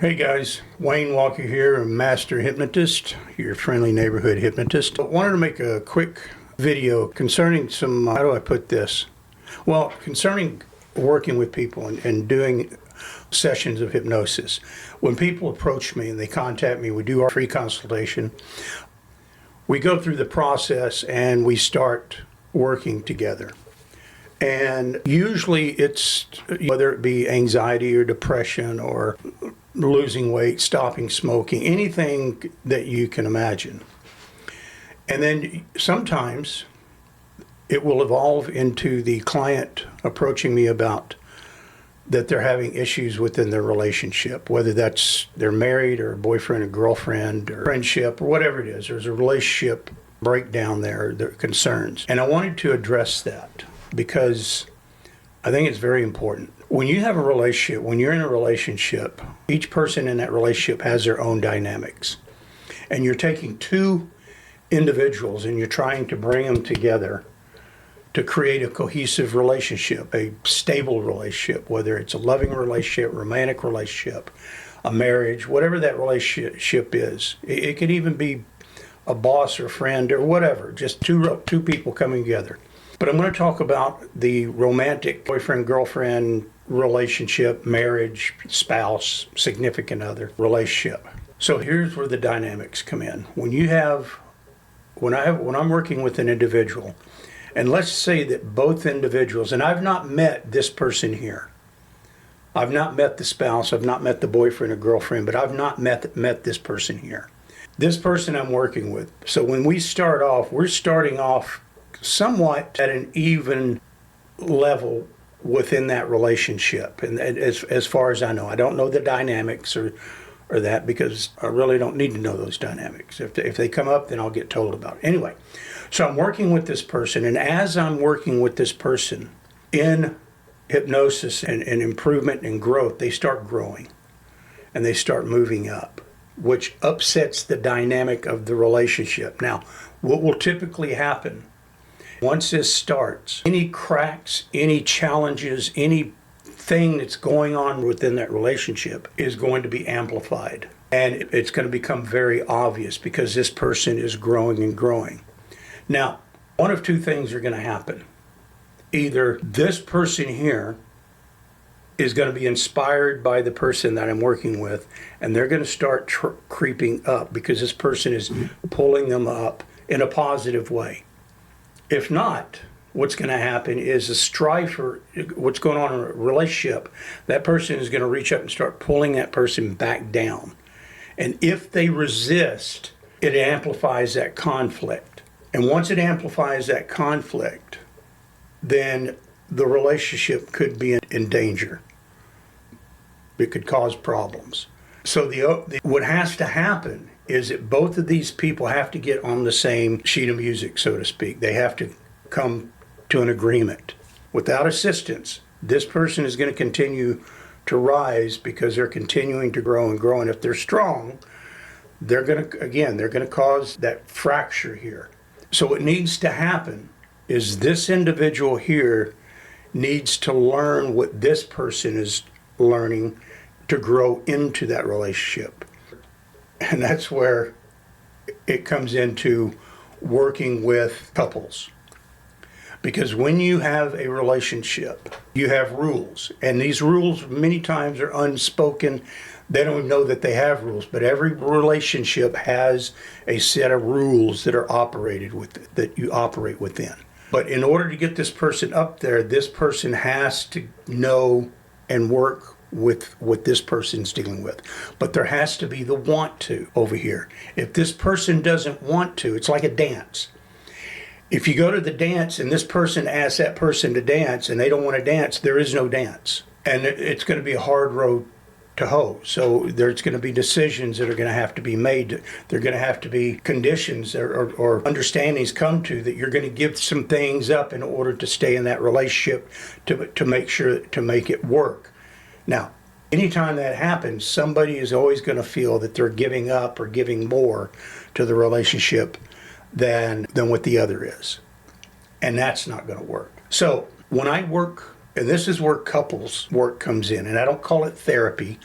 Hey guys, Wayne Walker here, a master hypnotist, your friendly neighborhood hypnotist. I wanted to make a quick video concerning how do I put this? Well, concerning working with people and doing sessions of hypnosis. When people approach me and they contact me, we do our free consultation. We go through the process and we start working together. And usually it's, whether it be anxiety or depression or losing weight, stopping smoking, anything that you can imagine. And then sometimes it will evolve into the client approaching me about that they're having issues within their relationship, whether that's they're married or boyfriend or girlfriend or friendship or whatever it is. There's a relationship breakdown there, their concerns. And I wanted to address that because I think it's very important. When you have a relationship, when you're in a relationship, each person in that relationship has their own dynamics. And you're taking two individuals and you're trying to bring them together to create a cohesive relationship, a stable relationship, whether it's a loving relationship, romantic relationship, a marriage, whatever that relationship is. It could even be a boss or friend or whatever, just two people coming together. But I'm going to talk about the romantic boyfriend-girlfriend relationship, marriage, spouse, significant other relationship. So here's where the dynamics come in. When I'm working with an individual, and let's say that both individuals, and I've not met this person here. I've not met the spouse, I've not met the boyfriend or girlfriend, but I've not met this person here. This person I'm working with. So when we start off, we're starting off somewhat at an even level within that relationship. And as far as I know, I don't know the dynamics or that because I really don't need to know those dynamics. If they come up, then I'll get told about it. Anyway, so I'm working with this person, and as I'm working with this person in hypnosis and improvement and growth, they start growing and they start moving up, which upsets the dynamic of the relationship. Now, what will typically happen once this starts, any cracks, any challenges, anything that's going on within that relationship is going to be amplified. And it's going to become very obvious because this person is growing and growing. Now, one of two things are going to happen. Either this person here is going to be inspired by the person that I'm working with, and they're going to start creeping up because this person is pulling them up in a positive way. If not, what's going to happen is a strife or what's going on in a relationship, that person is going to reach up and start pulling that person back down. And if they resist, it amplifies that conflict. And once it amplifies that conflict, then the relationship could be in danger. It could cause problems. So what has to happen is that both of these people have to get on the same sheet of music, so to speak. They have to come to an agreement. Without assistance, this person is going to continue to rise because they're continuing to grow and grow. And if they're strong, they're going to cause that fracture here. So what needs to happen is this individual here needs to learn what this person is learning to grow into that relationship. And that's where it comes into working with couples. Because when you have a relationship, you have rules. And these rules many times are unspoken. They don't even know that they have rules. But every relationship has a set of rules that are that you operate within. But in order to get this person up there, this person has to know and work with what this person's dealing with. But there has to be the want to over here. If this person doesn't want to, it's like a dance. If you go to the dance and this person asks that person to dance and they don't want to dance, there is no dance. And it's going to be a hard road to hoe. So there's going to be decisions that are going to have to be made. There are going to have to be conditions or understandings come to that you're going to give some things up in order to stay in that relationship to make it work. Now, anytime that happens, somebody is always going to feel that they're giving up or giving more to the relationship than what the other is. And that's not going to work. So when I work, and this is where couples work comes in, and I don't call it therapy.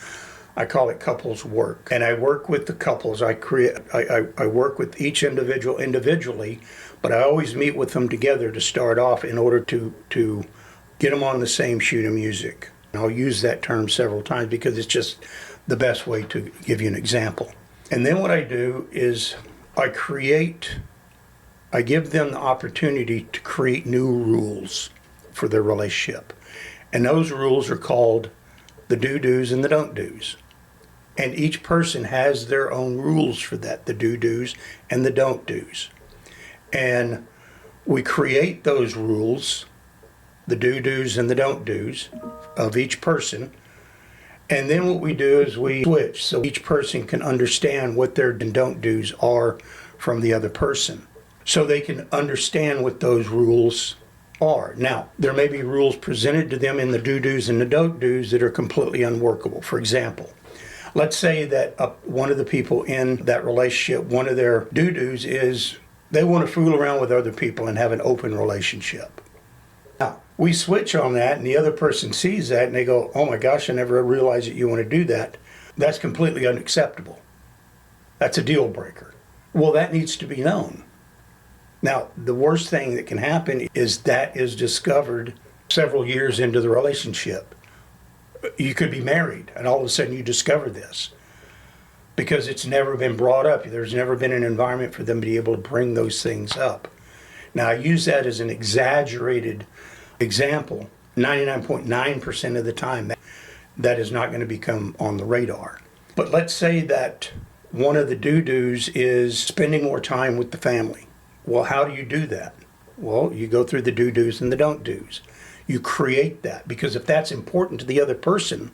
I call it couples work. And I work with the couples. I work with each individual individually, but I always meet with them together to start off in order to get them on the same sheet of music. And I'll use that term several times because it's just the best way to give you an example. And then what I do is I give them the opportunity to create new rules for their relationship. And those rules are called the do-dos and the don't-dos. And each person has their own rules for that, the do-dos and the don't-dos. And we create those rules, the do-dos and the don't-dos of each person. And then what we do is we switch so each person can understand what their don't-dos are from the other person. So they can understand what those rules are. Now, there may be rules presented to them in the do-dos and the don't-dos that are completely unworkable. For example, let's say that one of the people in that relationship, one of their do-dos is they want to fool around with other people and have an open relationship. Now, we switch on that and the other person sees that and they go, oh my gosh, I never realized that you want to do that. That's completely unacceptable. That's a deal breaker. Well, that needs to be known. Now, the worst thing that can happen is that is discovered several years into the relationship. You could be married and all of a sudden you discover this because it's never been brought up. There's never been an environment for them to be able to bring those things up. Now, I use that as an exaggerated example. 99.9% of the time, that is not going to become on the radar. But let's say that one of the do-dos is spending more time with the family. Well, how do you do that? Well, you go through the do-dos and the don't-dos. You create that because if that's important to the other person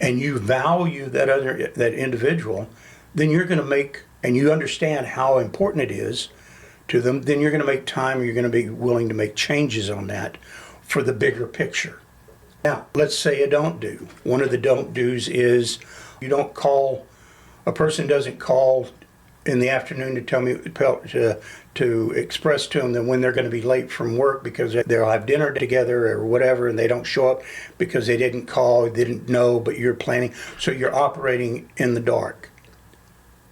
and you value that individual, then you're going to make, and you understand how important it is to them, then you're going to make time, or you're going to be willing to make changes on that for the bigger picture. Now, let's say a don't-do. One of the don't-dos is a person doesn't call in the afternoon to tell me to express to them that when they're going to be late from work because they'll have dinner together or whatever, and they don't show up because they didn't call, they didn't know, but you're planning. So you're operating in the dark.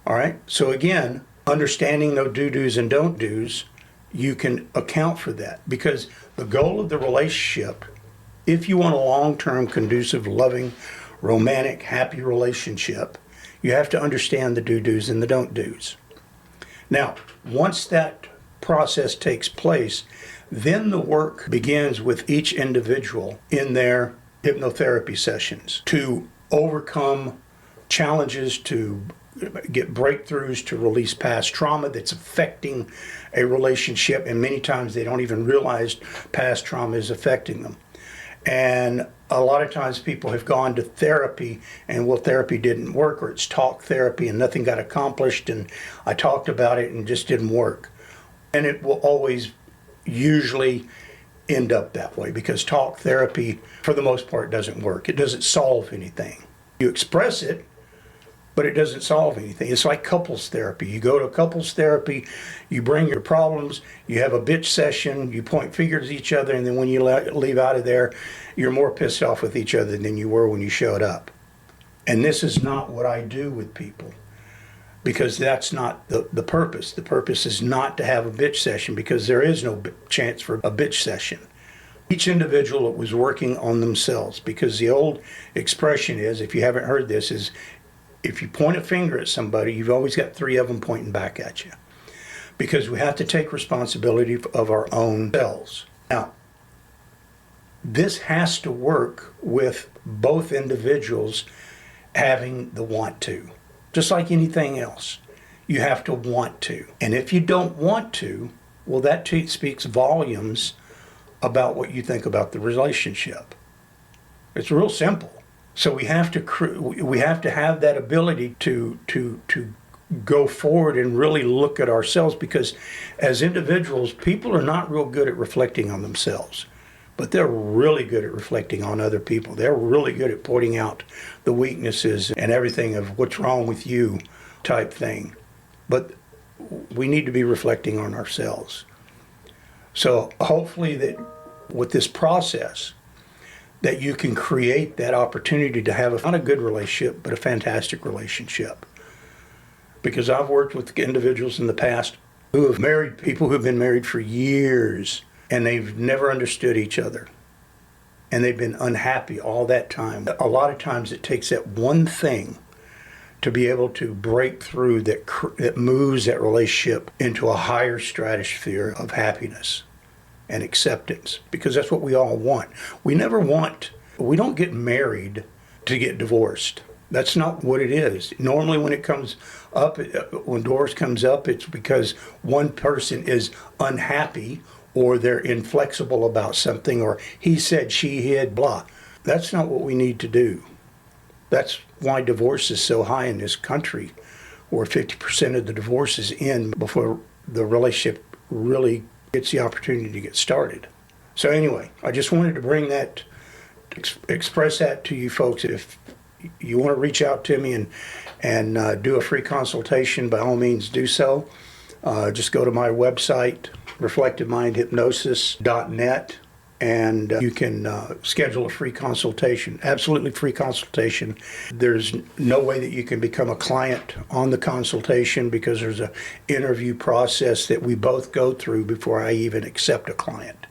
All right. So again, understanding those do-dos and don't-dos, you can account for that because the goal of the relationship, if you want a long-term, conducive, loving, romantic, happy relationship, you have to understand the do-dos and the don't-dos. Now, once that process takes place, then the work begins with each individual in their hypnotherapy sessions to overcome challenges, to get breakthroughs, to release past trauma that's affecting a relationship, and many times they don't even realize past trauma is affecting them. And a lot of times people have gone to therapy and well, therapy didn't work, or it's talk therapy and nothing got accomplished and I talked about it and it just didn't work. And it will always usually end up that way because talk therapy for the most part doesn't work. It doesn't solve anything. You express it, but it doesn't solve anything. It's like couples therapy. You go to couples therapy, you bring your problems, you have a bitch session, you point fingers at each other, and then when you leave out of there, you're more pissed off with each other than you were when you showed up. And this is not what I do with people because that's not the purpose. The purpose is not to have a bitch session because there is no chance for a bitch session. Each individual was working on themselves because the old expression is, if you haven't heard this, is if you point a finger at somebody, you've always got three of them pointing back at you. Because we have to take responsibility of our own selves. Now, this has to work with both individuals having the want to. Just like anything else, you have to want to. And if you don't want to, well, that speaks volumes about what you think about the relationship. It's real simple. So we have to have that ability to go forward and really look at ourselves because as individuals, people are not real good at reflecting on themselves, but they're really good at reflecting on other people. They're really good at pointing out the weaknesses and everything of what's wrong with you type thing. But we need to be reflecting on ourselves. So hopefully that with this process, that you can create that opportunity to have not a good relationship, but a fantastic relationship. Because I've worked with individuals in the past who have married people who've been married for years, and they've never understood each other. And they've been unhappy all that time. A lot of times it takes that one thing to be able to break through that moves that relationship into a higher stratosphere of happiness and acceptance, because that's what we all want. We don't get married to get divorced. That's not what it is. Normally when when divorce comes up, it's because one person is unhappy, or they're inflexible about something, or he said, she hid, blah. That's not what we need to do. That's why divorce is so high in this country, where 50% of the divorces end before the relationship really gets the opportunity to get started. So anyway, I just wanted to bring that, express that to you folks. If you want to reach out to me and do a free consultation, by all means do so. Just go to my website, reflectivemindhypnosis.net, and you can schedule a free consultation, absolutely free consultation. There's no way that you can become a client on the consultation, because there's an interview process that we both go through before I even accept a client.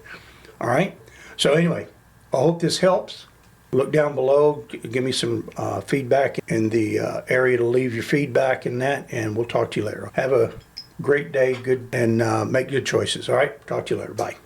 All right? So anyway, I hope this helps. Look down below, give me some feedback in the area to leave your feedback in that, and we'll talk to you later. Have a great day, and make good choices. All right? Talk to you later. Bye.